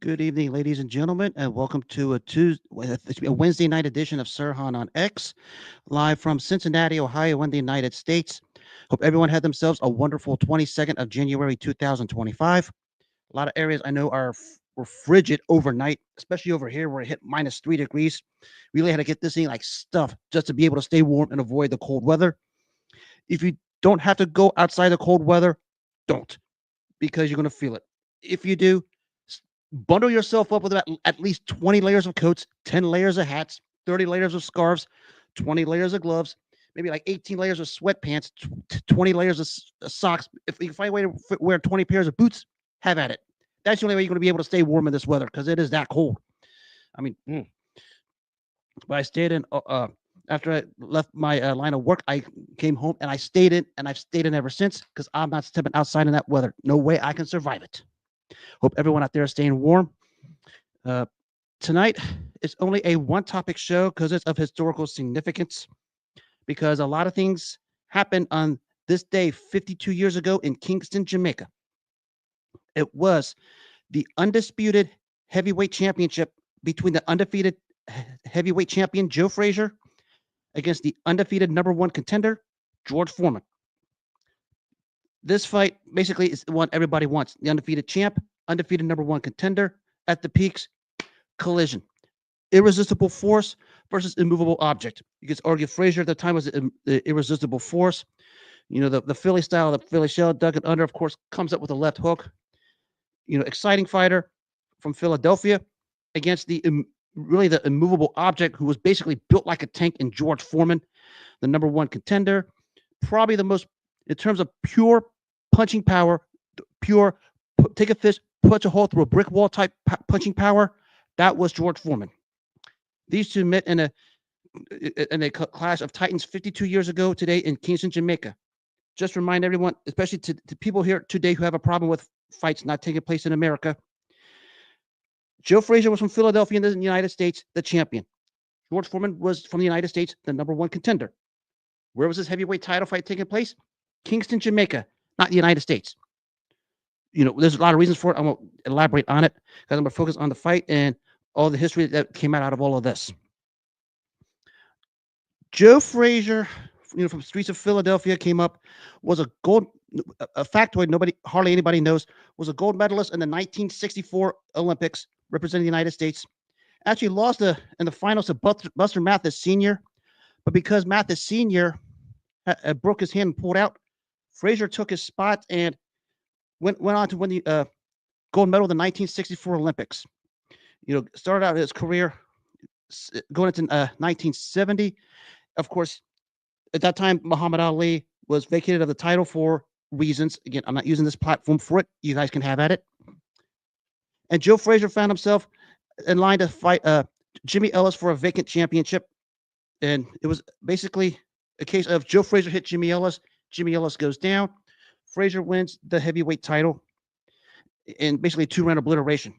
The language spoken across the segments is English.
Good evening, ladies and gentlemen, and welcome to a Wednesday night edition of Sirhan on X, live from Cincinnati, Ohio, in the United States. Hope everyone had themselves a wonderful 22nd of January 2025. A lot of areas I know were frigid overnight, especially over here where it hit -3 degrees. We really had to get this thing like stuff just to be able to stay warm and avoid the cold weather. If you don't have to go outside the cold weather, don't, because you're going to feel it. If you do, bundle yourself up with at least 20 layers of coats, 10 layers of hats, 30 layers of scarves, 20 layers of gloves, maybe like 18 layers of sweatpants, 20 layers of socks. If you can find a way to wear 20 pairs of boots, have at it. That's the only way you're going to be able to stay warm in this weather because it is that cold. I mean, but I stayed in. After I left my line of work, I came home and I stayed in, and I've stayed in ever since because I'm not stepping outside in that weather. No way I can survive it. Hope everyone out there is staying warm. Uh, Tonight, it's only a one topic show because it's of historical significance, because a lot of things happened on this day 52 years ago in Kingston, Jamaica. It was the undisputed heavyweight championship between the undefeated heavyweight champion Joe Frazier against the undefeated number one contender George Foreman. This fight basically is the one everybody wants: the undefeated champ, undefeated number one contender at the peaks, collision. Irresistible force versus immovable object. You could argue Frazier at the time was the irresistible force. You know, the Philly style, the Philly shell, duck and under, of course, comes up with a left hook. You know, exciting fighter from Philadelphia against really the immovable object who was basically built like a tank in George Foreman, the number one contender. Probably the most, in terms of pure punching power, pure take a fist, punch a hole through a brick wall type punching power. That was George Foreman. These two met in a clash of titans 52 years ago today in Kingston, Jamaica. Just remind everyone, especially to people here today who have a problem with fights not taking place in America. Joe Frazier was from Philadelphia in the United States, the champion. George Foreman was from the United States, the number one contender. Where was this heavyweight title fight taking place? Kingston, Jamaica, not the United States. You know, there's a lot of reasons for it. I won't elaborate on it because I'm going to focus on the fight and all the history that came out of all of this. Joe Frazier, from the streets of Philadelphia, came up, was a factoid hardly anybody knows, was a gold medalist in the 1964 Olympics representing the United States. Actually lost in the finals to Buster Mathis Sr., but because Mathis Sr. Broke his hand and pulled out, Frazier took his spot and went on to win the gold medal of the 1964 Olympics. You know, started out his career going into 1970. Of course, at that time, Muhammad Ali was vacated of the title for reasons. Again, I'm not using this platform for it. You guys can have at it. And Joe Frazier found himself in line to fight Jimmy Ellis for a vacant championship. And it was basically a case of Joe Frazier hit Jimmy Ellis goes down. Frazier wins the heavyweight title in basically a two-round obliteration.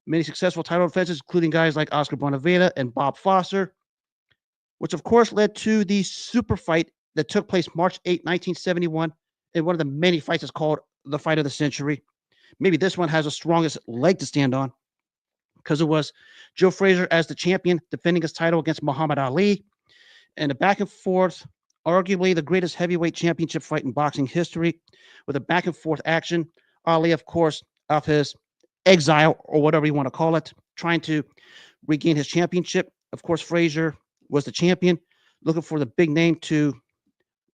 Many successful title defenses, including guys like Oscar Bonaveda and Bob Foster, which of course led to the super fight that took place March 8, 1971, in one of the many fights that's called the fight of the century. Maybe this one has the strongest leg to stand on because it was Joe Frazier as the champion defending his title against Muhammad Ali. And a back and forth, arguably the greatest heavyweight championship fight in boxing history, with a back and forth action. Ali, of course, of his exile or whatever you want to call it, trying to regain his championship. Of course, Frazier was the champion, looking for the big name to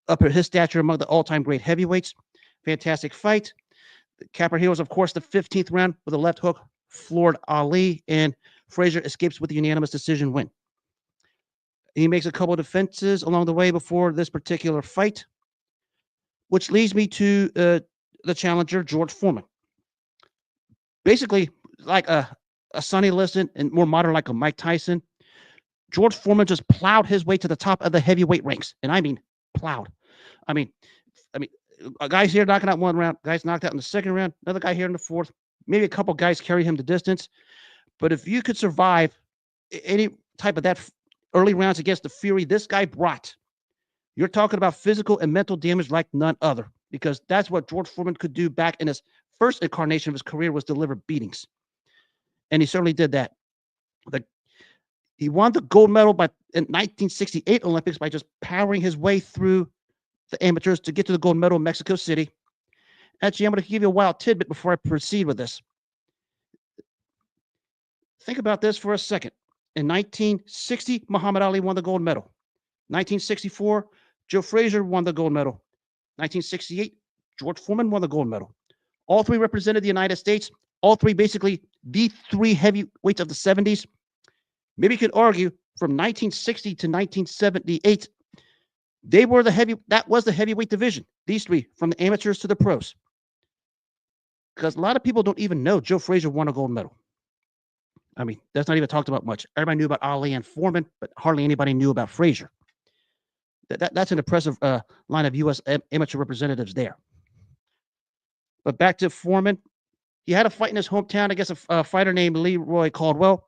up his stature among the all-time great heavyweights. Fantastic fight. The capper here was, of course, the 15th round with a left hook, floored Ali, and Frazier escapes with a unanimous decision win. He makes a couple of defenses along the way before this particular fight, which leads me to the challenger, George Foreman. Basically, like a Sonny Liston and more modern, like a Mike Tyson, George Foreman just plowed his way to the top of the heavyweight ranks, and I mean plowed. I mean, a guy's here knocking out one round, guys knocked out in the second round, another guy here in the fourth. Maybe a couple guys carry him the distance, but if you could survive any type of that early rounds against the fury this guy brought, you're talking about physical and mental damage like none other, because that's what George Foreman could do back in his first incarnation of his career, was deliver beatings. and he certainly did that. The, he won the gold medal in 1968 Olympics by just powering his way through the amateurs to get to the gold medal in Mexico City. Actually, I'm going to give you a wild tidbit before I proceed with this. Think about this for a second. In 1960, Muhammad Ali won the gold medal. 1964, Joe Frazier won the gold medal. 1968, George Foreman won the gold medal. All three represented the United States. All three basically the three heavyweights of the 70s. Maybe you could argue from 1960 to 1978, that was the heavyweight division. These three, from the amateurs to the pros. Because a lot of people don't even know Joe Frazier won a gold medal. I mean, that's not even talked about much. Everybody knew about Ali and Foreman, but hardly anybody knew about Frazier. That's an impressive line of U.S. amateur representatives there. But back to Foreman, he had a fight in his hometown against a fighter named Leroy Caldwell,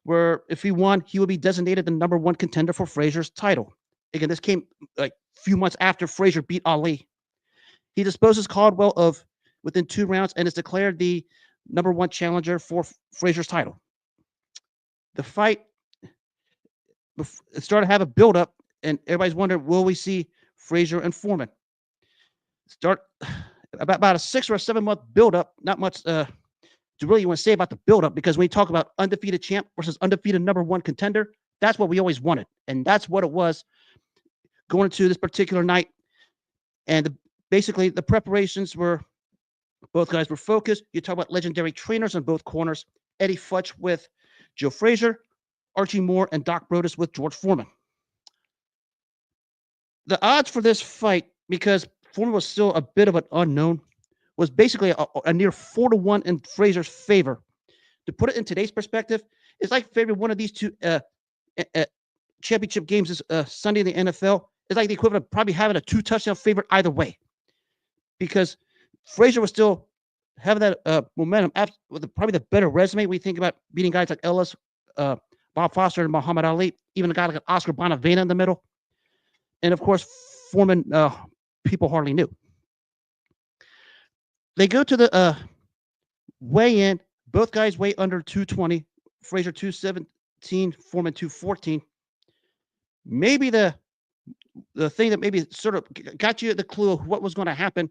where if he won, he would be designated the number one contender for Frazier's title. Again, this came like a few months after Frazier beat Ali. He disposes Caldwell of within 2 rounds and is declared the number one challenger for Frazier's title. The fight it started to have a buildup, and everybody's wondering, will we see Frazier and Foreman? Start about a 6 or a 7 month buildup. Not much to really want to say about the buildup, because when you talk about undefeated champ versus undefeated number one contender, that's what we always wanted, and that's what it was going into this particular night. And basically, the preparations were, both guys were focused. You talk about legendary trainers on both corners: Eddie Futch with Joe Frazier, Archie Moore, and Doc Brodus with George Foreman. The odds for this fight, because Foreman was still a bit of an unknown, was basically a near 4-1 in Frazier's favor. To put it in today's perspective, it's like favoring one of these two championship games this Sunday in the NFL. It's like the equivalent of probably having a 2-touchdown favorite either way, because Frazier was still having that momentum with probably the better resume. We think about beating guys like Ellis, Bob Foster, and Muhammad Ali, even a guy like Oscar Bonavena in the middle. And of course, Foreman, people hardly knew. They go to the weigh-in. Both guys weigh under 220. Frazier 217, Foreman 214. Maybe the thing that maybe sort of got you the clue of what was going to happen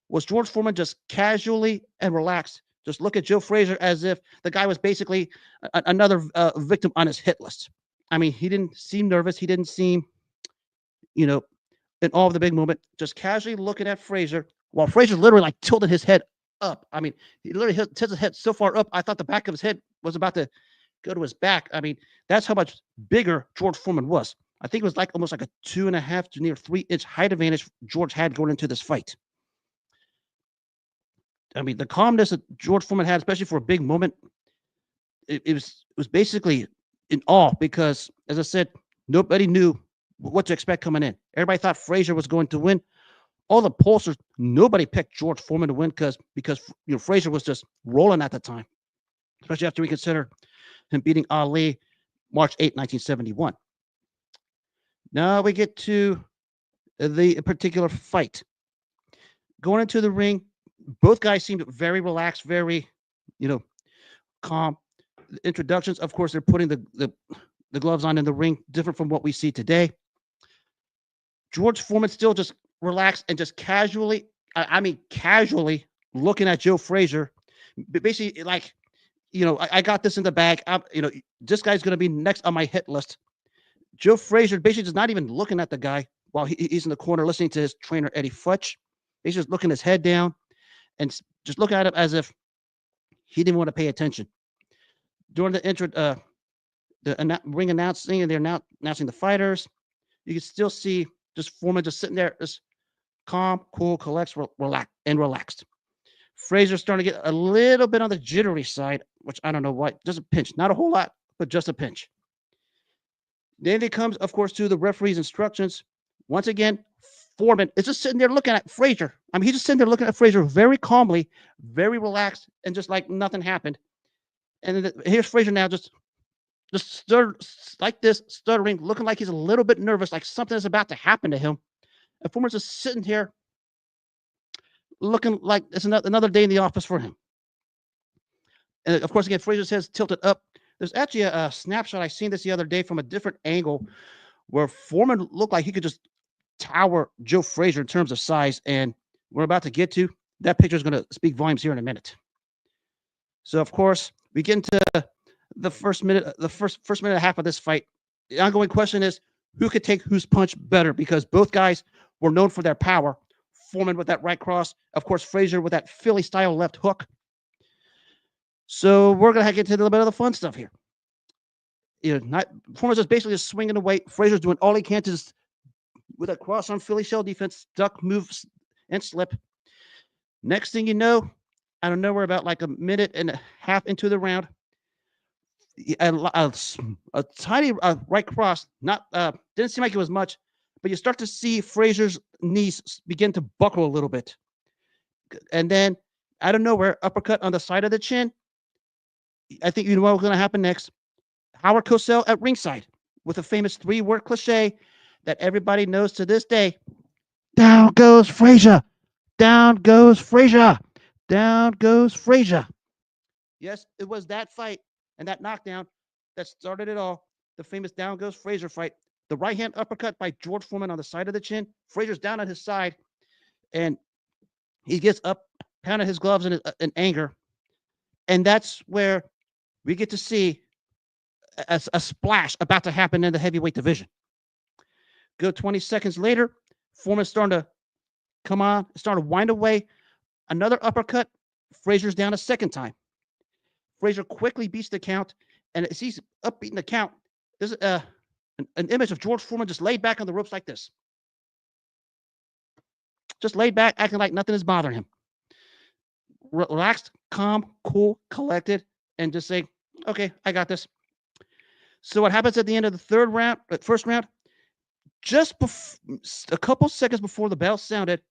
was George Foreman just casually and relaxed, just look at Joe Frazier as if the guy was basically another victim on his hit list. I mean, he didn't seem nervous. He didn't seem, in all of the big moment, just casually looking at Frazier, while Frazier literally like tilted his head up. I mean, he literally tilted his head so far up, I thought the back of his head was about to go to his back. I mean, that's how much bigger George Foreman was. I think it was like almost like a 2.5 to near 3-inch height advantage George had going into this fight. I mean, the calmness that George Foreman had, especially for a big moment, it was basically in awe, because, as I said, nobody knew what to expect coming in. Everybody thought Frazier was going to win. All the pollsters, nobody picked George Foreman to win because Frazier was just rolling at the time, especially after we consider him beating Ali March 8, 1971. Now we get to the particular fight. Going into the ring, both guys seemed very relaxed, very, calm. The introductions, of course, they're putting the gloves on in the ring, different from what we see today. George Foreman still just relaxed and just casually, casually looking at Joe Frazier, basically like, I got this in the bag. This guy's going to be next on my hit list. Joe Frazier basically just not even looking at the guy while he's in the corner listening to his trainer, Eddie Futch. He's just looking his head down and just looking at him as if he didn't want to pay attention. During the intro, the ring announcing, and they're now announcing the fighters, you can still see just Foreman just sitting there, just calm, cool, collects, relaxed. Frazier's starting to get a little bit on the jittery side, which I don't know why. Just a pinch, not a whole lot, but just a pinch. Then it comes, of course, to the referee's instructions. Once again, Foreman is just sitting there looking at Frazier. I mean, he's just sitting there looking at Frazier very calmly, very relaxed, and just like nothing happened. And then here's Frazier now just like this, stuttering, looking like he's a little bit nervous, like something is about to happen to him. And Foreman's just sitting here looking like it's another day in the office for him. And of course, again, Frazier's head's tilted up. There's actually a snapshot. I seen this the other day from a different angle where Foreman looked like he could just tower Joe Frazier in terms of size. And we're about to get to that picture is going to speak volumes here in a minute. So, of course, we get into the first minute, the first minute and a half of this fight. The ongoing question is who could take whose punch better because both guys were known for their power. Foreman with that right cross, of course, Frazier with that Philly style left hook. So we're gonna get into a little bit of the fun stuff here. Not Foreman's just basically just swinging away. Frazier's doing all he can to just with a cross on Philly shell defense, duck, moves, and slip. Next thing you know, out of nowhere, about like a minute and a half into the round, a tiny right cross. Not didn't seem like it was much, but you start to see Frazier's knees begin to buckle a little bit, and then out of nowhere, uppercut on the side of the chin. I think you know what's going to happen next. Howard Cosell at ringside with a famous three-word cliche that everybody knows to this day. Down goes Frazier. Down goes Frazier. Down goes Frazier. Yes, it was that fight and that knockdown that started it all. The famous Down Goes Frazier fight. The right hand uppercut by George Foreman on the side of the chin. Frazier's down on his side, and he gets up, pounding his gloves in anger. And that's where we get to see a splash about to happen in the heavyweight division. Good 20 seconds later, Foreman's starting to come on, starting to wind away. Another uppercut. Frazier's down a second time. Frazier quickly beats the count, and as he's up beating the count, there's an image of George Foreman just laid back on the ropes like this. Just laid back, acting like nothing is bothering him. Relaxed, calm, cool, collected, and just saying, okay, I got this. So what happens at the end of the first round, just a couple seconds before the bell sounded,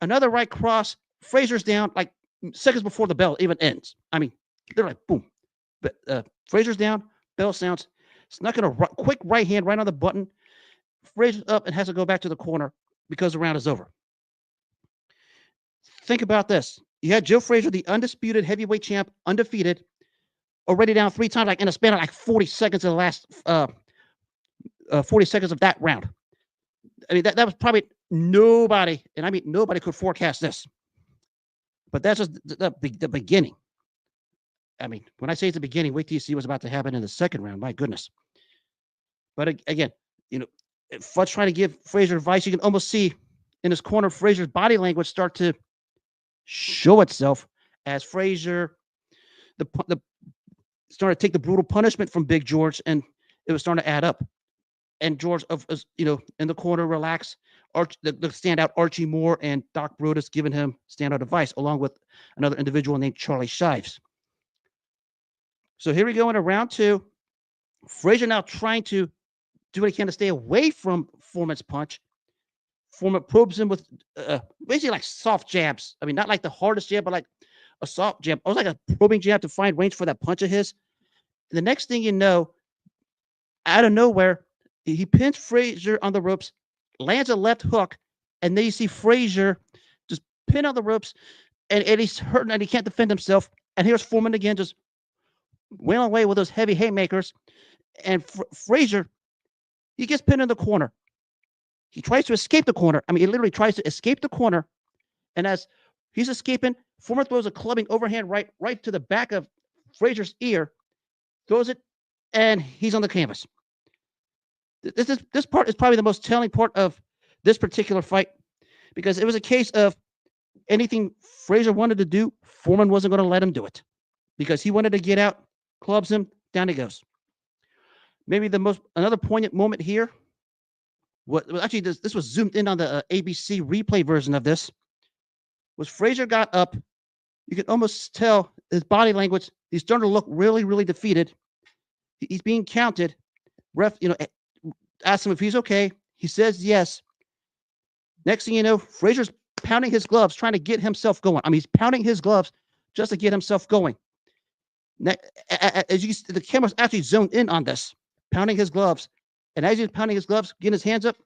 another right cross, Frazier's down like seconds before the bell even ends. I mean, they're like, boom. But Frazier's down, bell sounds, snuck in a quick right hand right on the button. Frazier's up and has to go back to the corner because the round is over. Think about this. You had Joe Frazier, the undisputed heavyweight champ, undefeated, already down 3 times, like in a span of like 40 seconds of the last 40 seconds of that round. I mean, that was probably nobody, and I mean nobody could forecast this. But that's just the beginning. I mean, when I say it's the beginning, wait till you see what's about to happen in the second round. My goodness. But again, Futch trying to give Frazier advice. You can almost see in his corner Frazier's body language start to show itself as Frazier the started to take the brutal punishment from Big George, and it was starting to add up. And George, in the corner, relax. The standout Archie Moore and Doc Brutus giving him standout advice, along with another individual named Charlie Shives. So here we go into round 2. Frazier now trying to do what he can to stay away from Foreman's punch. Foreman probes him with basically like soft jabs. I mean, not like the hardest jab, but like a soft jab. Almost like a probing jab to find range for that punch of his. And the next thing you know, out of nowhere, he pins Frazier on the ropes, lands a left hook, and then you see Frazier just pin on the ropes, and he's hurting and he can't defend himself. And here's Foreman again, just wailing away with those heavy haymakers. And Frazier, he gets pinned in the corner. He tries to escape the corner. I mean, he literally tries to escape the corner. And as he's escaping, Foreman throws a clubbing overhand right to the back of Frazier's ear, throws it, and he's on the canvas. This part is probably the most telling part of this particular fight because it was a case of anything Frazier wanted to do, Foreman wasn't going to let him do it because he wanted to get out, clubs him, down he goes. Maybe another poignant moment here. Actually, this was zoomed in on the ABC replay version of this. Was Frazier got up, you could almost tell his body language. He's starting to look really, really defeated. He's being counted. Ref, asked him if he's okay. He says yes. Next thing you know, Frazier's pounding his gloves, trying to get himself going. I mean, he's pounding his gloves just to get himself going. As you see, the camera's actually zoned in on this, pounding his gloves. And as he's pounding his gloves, getting his hands up,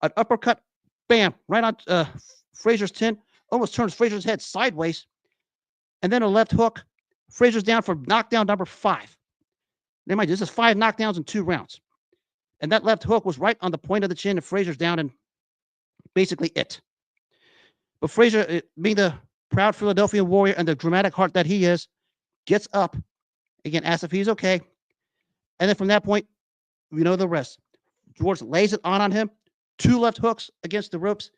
an uppercut, bam, right on Frazier's chin, almost turns Frazier's head sideways. And then a left hook, Frazier's down for knockdown number 5. Never mind, this is 5 knockdowns in 2 rounds. And that left hook was right on the point of the chin, and Frazier's down and basically it. But Frazier, being the proud Philadelphia warrior and the dramatic heart that he is, gets up, again, asks if he's okay. And then from that point, we know the rest. George lays it on him, 2 left hooks against the ropes,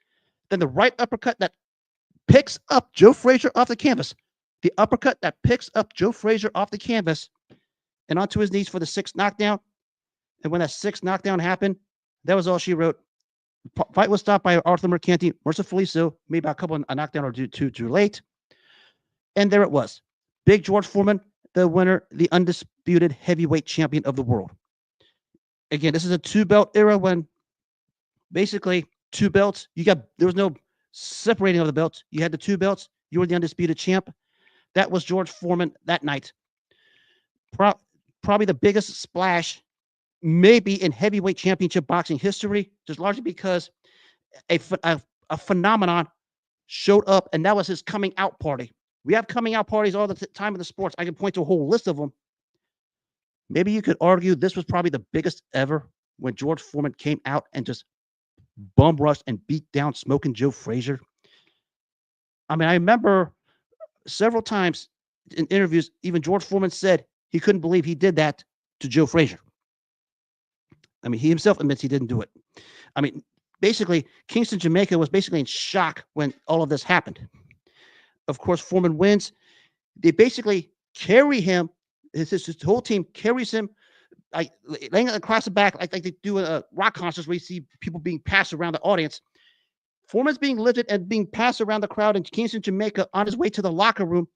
then the right uppercut that picks up Joe Frazier off the canvas. The uppercut that picks up Joe Frazier off the canvas and onto his knees for the 6th knockdown. And when that 6th knockdown happened, that was all she wrote. Fight was stopped by Arthur Mercanti, mercifully so, maybe a couple of a knockdown or two too late. And there it was. Big George Foreman, the winner, the undisputed heavyweight champion of the world. Again, this is a 2-belt era when basically 2 belts. There was no separating of the belts. You had the 2 belts. You were the undisputed champ. That was George Foreman that night. Probably the biggest splash maybe in heavyweight championship boxing history, just largely because a phenomenon showed up, and that was his coming out party. We have coming out parties all the time in the sports. I can point to a whole list of them. Maybe you could argue this was probably the biggest ever when George Foreman came out and just bum rushed and beat down Smoking Joe Frazier. I mean, I remember several times in interviews, even George Foreman said he couldn't believe he did that to Joe Frazier. I mean, he himself admits he didn't do it. I mean, basically, Kingston, Jamaica was basically in shock when all of this happened. Of course, Foreman wins. They basically carry him. His whole team carries him, like laying across the back, like they do a rock concerts where you see people being passed around the audience. Foreman's being lifted and being passed around the crowd in Kingston, Jamaica, on his way to the locker room,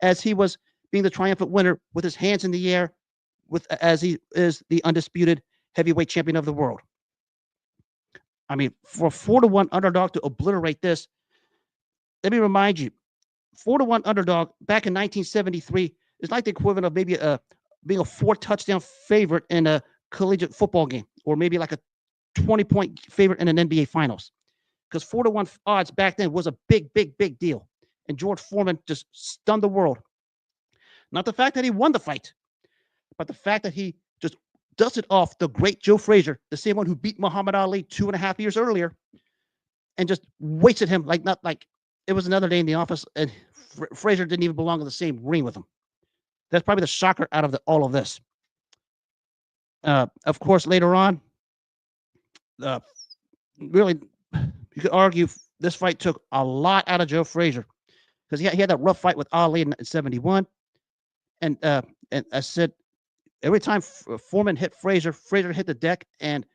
as he was being the triumphant winner with his hands in the air, as he is the undisputed heavyweight champion of the world. I mean, for a 4-1 underdog to obliterate this, let me remind you, 4-1 underdog back in 1973 is like the equivalent of maybe being a 4-touchdown favorite in a collegiate football game, or maybe like a 20-point favorite in an NBA Finals. Because 4-1 odds back then was a big, big, big deal. And George Foreman just stunned the world. Not the fact that he won the fight, but the fact that he just dusted off the great Joe Frazier, the same one who beat Muhammad Ali 2.5 years earlier, and just wasted him like it was another day in the office, and Frazier didn't even belong in the same ring with him. That's probably the shocker out of all of this. Of course, later on, really, you could argue this fight took a lot out of Joe Frazier, because he had that rough fight with Ali in 71. And I said, every time Foreman hit Frazier, Frazier hit the deck, and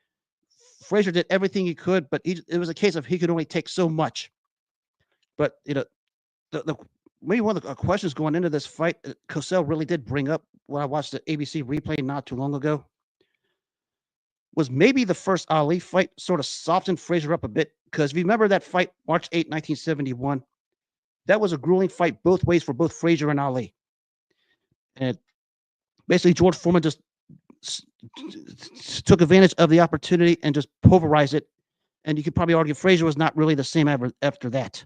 Frazier did everything he could, but it was a case of he could only take so much. But, maybe one of the questions going into this fight, Cosell really did bring up when I watched the ABC replay not too long ago, was maybe the first Ali fight sort of softened Frazier up a bit. Because if you remember that fight, March 8, 1971, that was a grueling fight both ways for both Frazier and Ali. And basically, George Foreman just took advantage of the opportunity and just pulverized it. And you could probably argue Frazier was not really the same after that.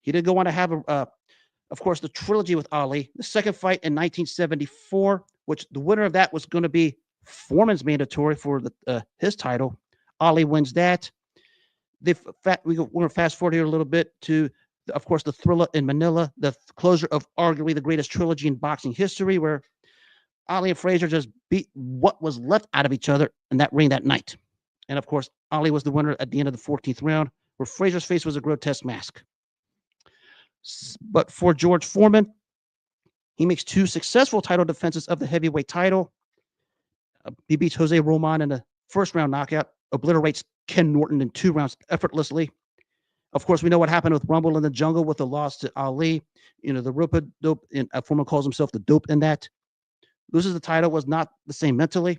He did go on to have, of course, the trilogy with Ali. The second fight in 1974, which the winner of that was going to be Foreman's mandatory for his title. Ali wins that. We're going to fast forward here a little bit to, of course, the Thriller in Manila, the closure of arguably the greatest trilogy in boxing history, where Ali and Frazier just beat what was left out of each other in that ring that night. And, of course, Ali was the winner at the end of the 14th round, where Frazier's face was a grotesque mask. But for George Foreman, he makes 2 successful title defenses of the heavyweight title. He beats Jose Roman in a first-round knockout, obliterates Ken Norton in 2 rounds effortlessly. Of course, we know what happened with Rumble in the Jungle with the loss to Ali. The rope-a-dope, and Foreman calls himself the dope in that. Loses the title, was not the same mentally.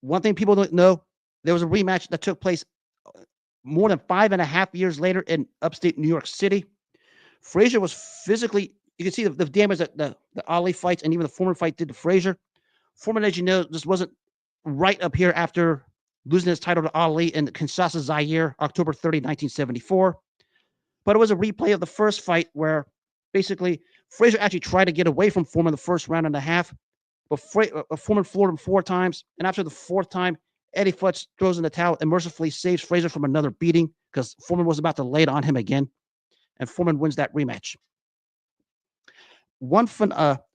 One thing people don't know, there was a rematch that took place more than 5.5 years later in upstate New York City. Frazier was physically, you can see the damage that the Ali fights and even the Foreman fight did to Frazier. Foreman, as you know, just wasn't right up here after losing his title to Ali in Kinshasa, Zaire, October 30, 1974. But it was a replay of the first fight where basically Frazier actually tried to get away from Foreman the first round and a half, but Foreman floored him 4 times. And after the fourth time, Eddie Futz throws in the towel and mercifully saves Frazier from another beating because Foreman was about to lay it on him again. And Foreman wins that rematch.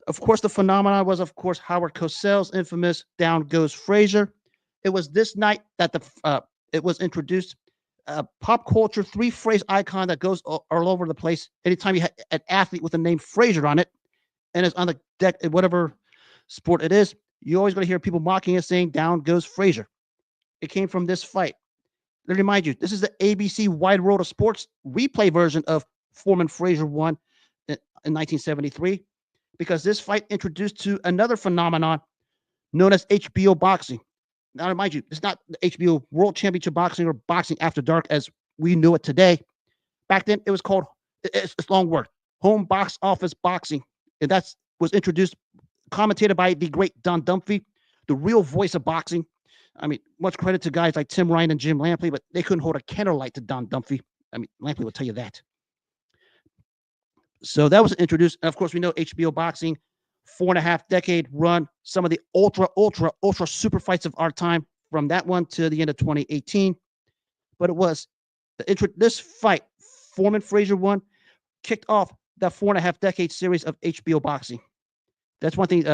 Of course, the phenomenon was, of course, Howard Cosell's infamous "Down Goes Frazier." It was this night that it was introduced. Pop culture three-phrase icon that goes all over the place. Anytime you have an athlete with the name Frazier on it, and it's on the deck, whatever sport it is, you always going to hear people mocking it, saying "Down Goes Frazier." It came from this fight. Let me remind you, this is the ABC Wide World of Sports replay version of Foreman Frazier won in 1973, because this fight introduced to another phenomenon known as HBO boxing. Now, remind you, it's not the HBO World Championship Boxing or Boxing After Dark as we knew it today. Back then, it was called, it's a long word, home box office boxing. And that was introduced, commentated by the great Don Dumphy, the real voice of boxing. I mean, much credit to guys like Tim Ryan and Jim Lampley, but they couldn't hold a candlelight to Don Dumphy. I mean, Lampley will tell you that. So that was introduced. And of course, we know HBO boxing, 4.5 decade run, some of the ultra super fights of our time from that one to the end of 2018. But it was this fight, Foreman Frazier won, kicked off that 4.5 decade series of HBO boxing. That's one thing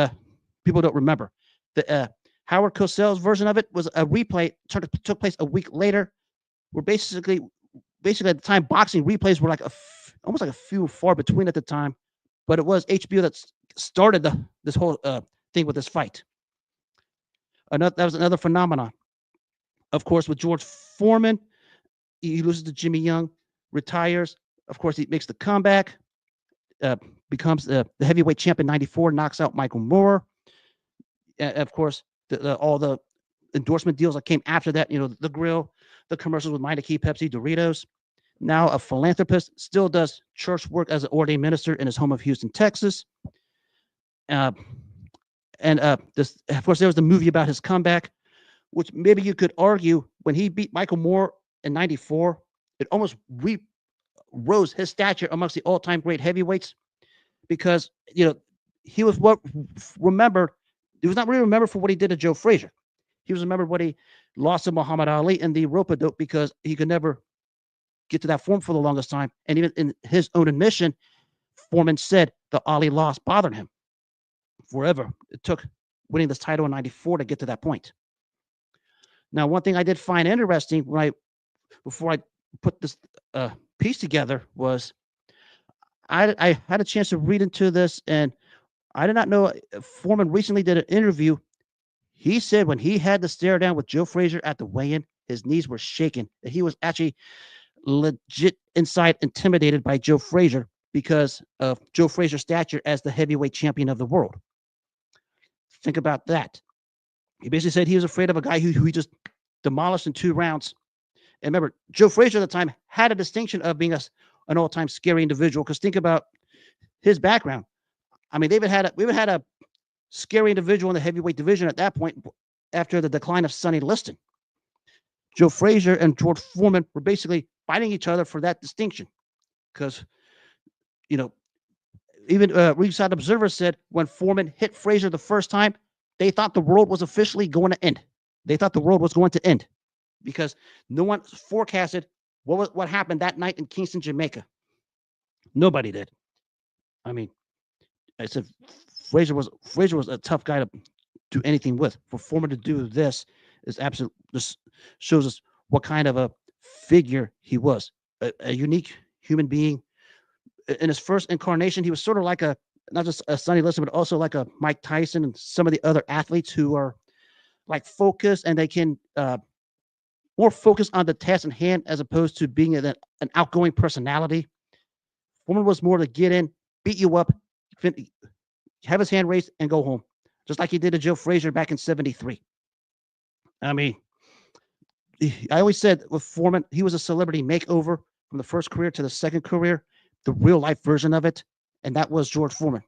people don't remember. The Howard Cosell's version of it was a replay, took place a week later, where basically at the time, boxing replays were like almost like a few far between at the time, but it was HBO that started this whole thing with this fight. That was another phenomenon. Of course, with George Foreman, he loses to Jimmy Young, retires. Of course, he makes the comeback, becomes the heavyweight champ in '94, knocks out Michael Moore. Of course, all the endorsement deals that came after that, the grill, the commercials with Meineke, Pepsi, Doritos. Now a philanthropist, still does church work as an ordained minister in his home of Houston, Texas. Of course, there was the movie about his comeback, which maybe you could argue when he beat Michael Moore in '94, it almost rose his stature amongst the all-time great heavyweights, because he was remembered. He was not really remembered for what he did to Joe Frazier. He was remembered what he lost to Muhammad Ali in the rope-a-dope, because he could never get to that form for the longest time. And even in his own admission, Foreman said the Ali loss bothered him forever. It took winning this title in '94 to get to that point. Now, one thing I did find interesting before I put this piece together was I had a chance to read into this, and I did not know Foreman recently did an interview. He said when he had to stare down with Joe Frazier at the weigh-in, his knees were shaking. That he was actually legit inside intimidated by Joe Frazier because of Joe Frazier's stature as the heavyweight champion of the world. Think about that. He basically said he was afraid of a guy who he just demolished in 2 rounds. And remember, Joe Frazier at the time had a distinction of being an all-time scary individual, because think about his background. I mean, we even had a scary individual in the heavyweight division at that point after the decline of Sonny Liston. Joe Frazier and George Foreman were basically fighting each other for that distinction, because, even Ringside Observer said when Foreman hit Frazier the first time, they thought the world was officially going to end. They thought the world was going to end because no one forecasted what happened that night in Kingston, Jamaica. Nobody did. I mean, I said Frazier was a tough guy to do anything with. For Foreman to do this is absolute. Just shows us what kind of a figure he was. A unique human being. In his first incarnation, he was sort of like not just a Sonny Liston, but also like a Mike Tyson and some of the other athletes who are like focused, and they can more focus on the task in hand as opposed to being an outgoing personality. Foreman was more to get in, beat you up, have his hand raised, and go home, just like he did to Joe Frazier back in '73. I mean, I always said with Foreman, he was a celebrity makeover from the first career to the second career, the real life version of it, and that was George Foreman.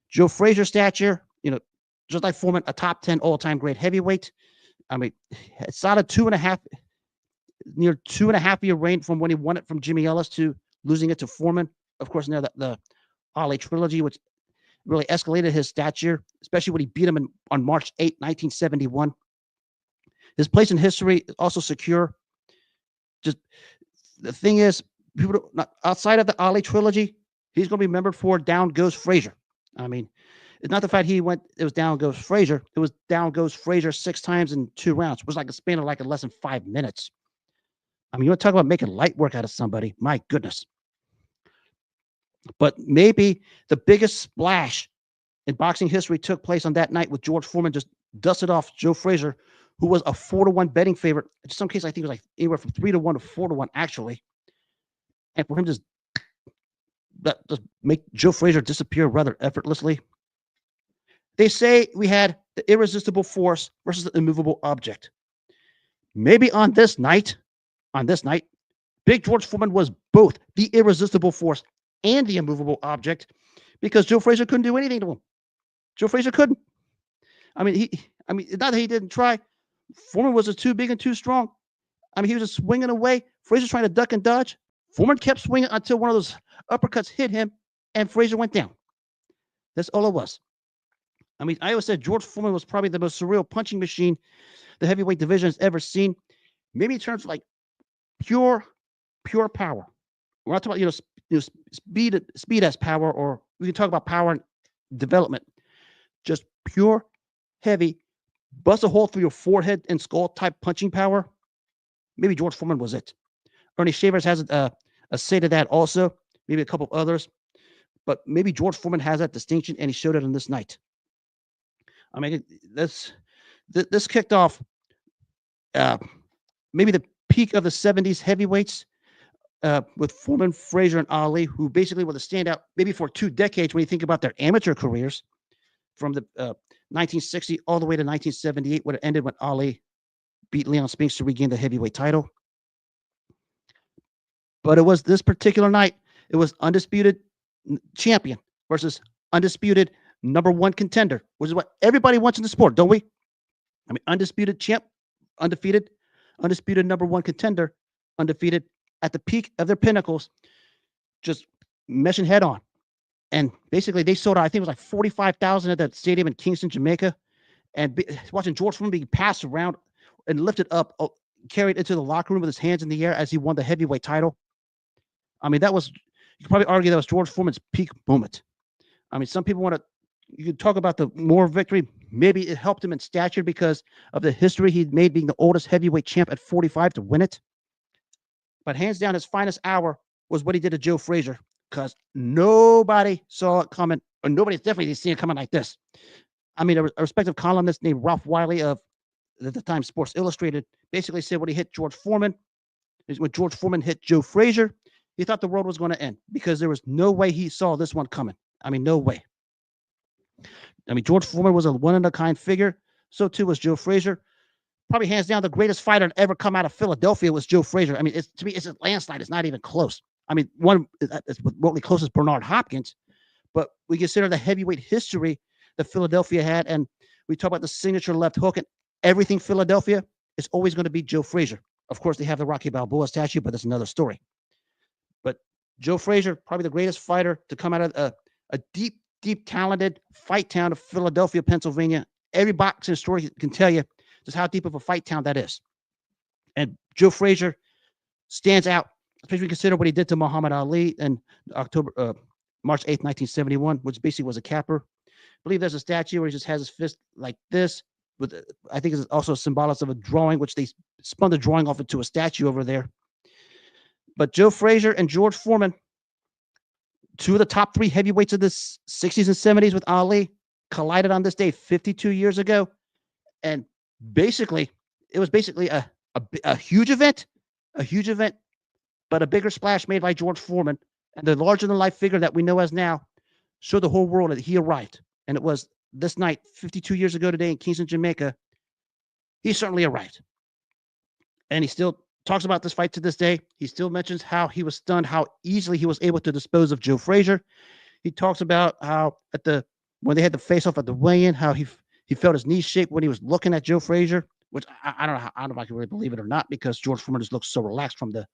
Joe Frazier's stature, just like Foreman, a top 10 all-time great heavyweight. I mean, it's not a near 2.5 year reign from when he won it from Jimmy Ellis to losing it to Foreman. Of course, now the Ali trilogy, which really escalated his stature, especially when he beat him on March 8, 1971. His place in history is also secure. Just the thing is, people not outside of the Ali trilogy, he's going to be remembered for Down Goes Frazier. I mean, it's not the fact he went. It was Down Goes Frazier. It was Down Goes Frazier 6 times in 2 rounds. It was like a span of like less than 5 minutes. I mean, you want to talk about making light work out of somebody? My goodness. But maybe the biggest splash in boxing history took place on that night with George Foreman just dusted off Joe Frazier, who was a 4-1 betting favorite. In some cases, I think it was like anywhere from 3-1 to 4-1, actually. And for him just make Joe Frazier disappear rather effortlessly. They say we had the irresistible force versus the immovable object. Maybe on this night, Big George Foreman was both the irresistible force and the immovable object because Joe Frazier couldn't do anything to him. Joe Frazier couldn't. Not that he didn't try. Foreman was just too big and too strong. I mean, he was just swinging away. Frazier trying to duck and dodge. Foreman kept swinging until one of those uppercuts hit him, and Frazier went down. That's all it was. I mean, I always said George Foreman was probably the most surreal punching machine the heavyweight division has ever seen. Maybe in terms of like pure, pure power. We're not talking about speed as power, or we can talk about power and development. Just pure, heavy, bust a hole through your forehead and skull type punching power. Maybe George Foreman was it. Ernie Shavers has a say to that also. Maybe a couple of others, but maybe George Foreman has that distinction, and he showed it on this night. I mean, this kicked off uh, maybe the peak of the '70s heavyweights with Foreman, Frazier, and Ali, who basically were the standout maybe for 2 decades when you think about their amateur careers, from the 1960 all the way to 1978, where it ended when Ali beat Leon Spinks to regain the heavyweight title. But it was this particular night, it was undisputed champion versus undisputed number one contender, which is what everybody wants in the sport, don't we? I mean, undisputed champ, undefeated, undisputed number one contender, undefeated at the peak of their pinnacles, just meshing head on. And basically, they sold out, I think it was like 45,000 at that stadium in Kingston, Jamaica. And watching George Foreman being passed around and lifted up, carried into the locker room with his hands in the air as he won the heavyweight title. I mean, you could probably argue that was George Foreman's peak moment. I mean, some people you could talk about the more victory. Maybe it helped him in stature because of the history he'd made being the oldest heavyweight champ at 45 to win it. But hands down, his finest hour was what he did to Joe Frazier, because nobody saw it coming, or nobody's definitely seen it coming like this. I mean, a respective columnist named Ralph Wiley of at the time Sports Illustrated basically said when he hit George Foreman, when George Foreman hit Joe Frazier, he thought the world was going to end because there was no way he saw this one coming. I mean, no way. I mean, George Foreman was a one-of-a-kind figure. So too was Joe Frazier. Probably hands down the greatest fighter to ever come out of Philadelphia was Joe Frazier. I mean, to me, it's a landslide. It's not even close. I mean, one is remotely close is Bernard Hopkins, but we consider the heavyweight history that Philadelphia had, and we talk about the signature left hook and everything Philadelphia, is always going to be Joe Frazier. Of course, they have the Rocky Balboa statue, but that's another story. But Joe Frazier, probably the greatest fighter to come out of a deep, deep, talented fight town of Philadelphia, Pennsylvania. Every boxing story can tell you just how deep of a fight town that is. And Joe Frazier stands out, especially consider what he did to Muhammad Ali in March 8th, 1971, which basically was a capper. I believe there's a statue where he just has his fist like this. I think it's also symbolic of a drawing, which they spun the drawing off into a statue over there. But Joe Frazier and George Foreman, two of the top three heavyweights of the 60s and 70s with Ali, collided on this day 52 years ago. And basically, it was basically a huge event, but a bigger splash made by George Foreman. And the larger-than-life figure that we know as now showed the whole world that he arrived. And it was this night, 52 years ago today in Kingston, Jamaica, he certainly arrived. And he still talks about this fight to this day. He still mentions how he was stunned, how easily he was able to dispose of Joe Frazier. He talks about how when they had the face-off at the weigh-in, how he felt his knees shake when he was looking at Joe Frazier, which I don't know if I can really believe it or not, because George Foreman just looks so relaxed from the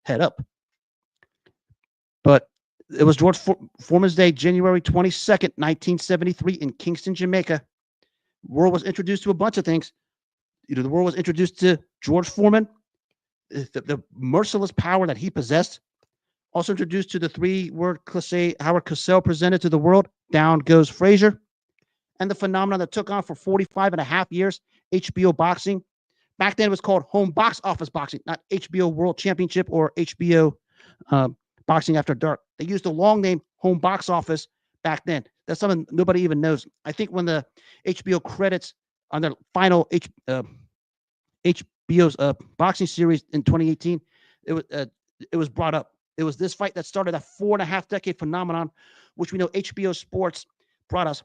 head up. But It was George Foreman's Day, January 22nd, 1973, in Kingston, Jamaica. The world was introduced to a bunch of things. The world was introduced to George Foreman, the merciless power that he possessed. Also introduced to the three-word cliche Howard Cosell presented to the world, Down Goes Frazier, and the phenomenon that took on for 45 and a half years, HBO boxing. Back then it was called Home Box Office Boxing, not HBO World Championship or HBO uh, Boxing After Dark. They used the long name Home Box Office back then. That's something nobody even knows. I think when the HBO credits on their final HBO's boxing series in 2018, it was brought up. It was this fight that started a 4.5 decade phenomenon, which we know HBO Sports brought us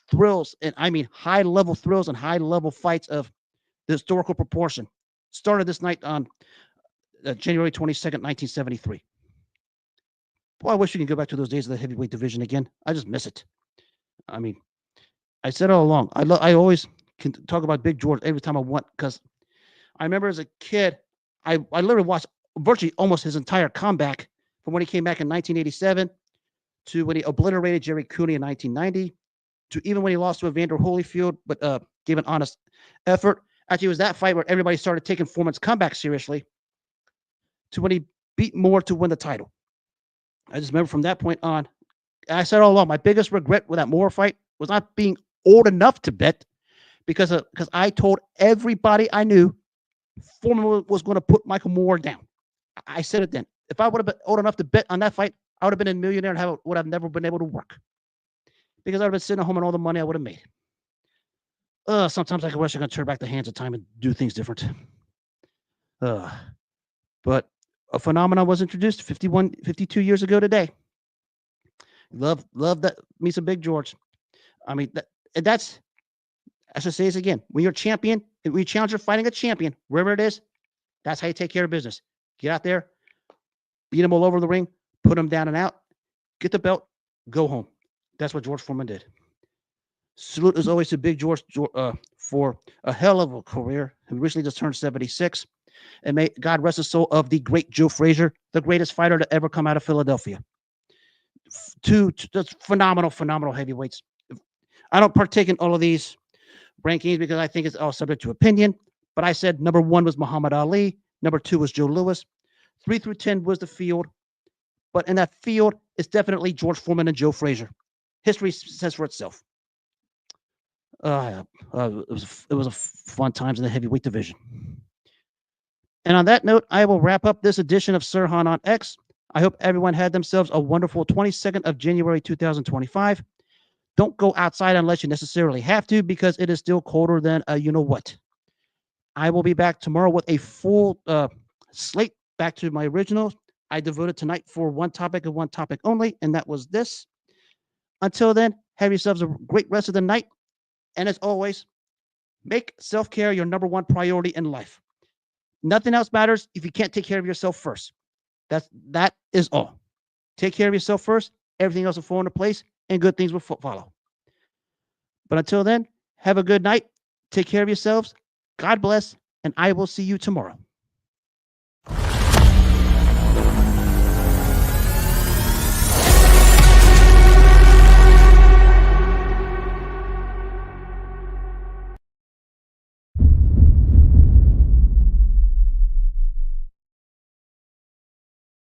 thrills, and I mean high level thrills and high level fights of the historical proportion. Started this night on January 22nd, 1973. Boy, I wish we could go back to those days of the heavyweight division again. I just miss it. I mean, I said all along, I always can talk about Big George every time I want, because I remember as a kid, I literally watched virtually almost his entire comeback from when he came back in 1987 to when he obliterated Jerry Cooney in 1990 to even when he lost to Evander Holyfield, but gave an honest effort. Actually, it was that fight where everybody started taking Foreman's comeback seriously to when he beat Moore to win the title. I just remember from that point on, I said all along, my biggest regret with that Moore fight was not being old enough to bet, because I told everybody I knew Foreman was going to put Michael Moore down. I said it then. If I would have been old enough to bet on that fight, I would have been a millionaire and would have never been able to work, because I would have been sitting at home and all the money I would have made. Sometimes I wish I could turn back the hands of time and do things different. But a phenomenon was introduced 52 years ago today. Love that me some Big George. I mean, that's, I should say this again. When you're a champion, when you challenger fighting a champion, wherever it is, that's how you take care of business. Get out there, beat them all over the ring, put them down and out, get the belt, go home. That's what George Foreman did. Salute as always to Big George for a hell of a career. He recently just turned 76. And may God rest the soul of the great Joe Frazier, the greatest fighter to ever come out of Philadelphia. Two just phenomenal heavyweights. I don't partake in all of these rankings because I think it's all subject to opinion. But I said number 1 was Muhammad Ali. Number 2 was Joe Louis. 3 through 10 was the field. But in that field, it's definitely George Foreman and Joe Frazier. History says for itself. It was a fun times in the heavyweight division. And on that note, I will wrap up this edition of Sirhan on X. I hope everyone had themselves a wonderful 22nd of January 2025. Don't go outside unless you necessarily have to, because it is still colder than you know what. I will be back tomorrow with a full slate back to my original. I devoted tonight for one topic and one topic only, and that was this. Until then, have yourselves a great rest of the night. And as always, make self-care your number 1 priority in life. Nothing else matters if you can't take care of yourself first. That is all. Take care of yourself first. Everything else will fall into place, and good things will follow. But until then, have a good night. Take care of yourselves. God bless, and I will see you tomorrow.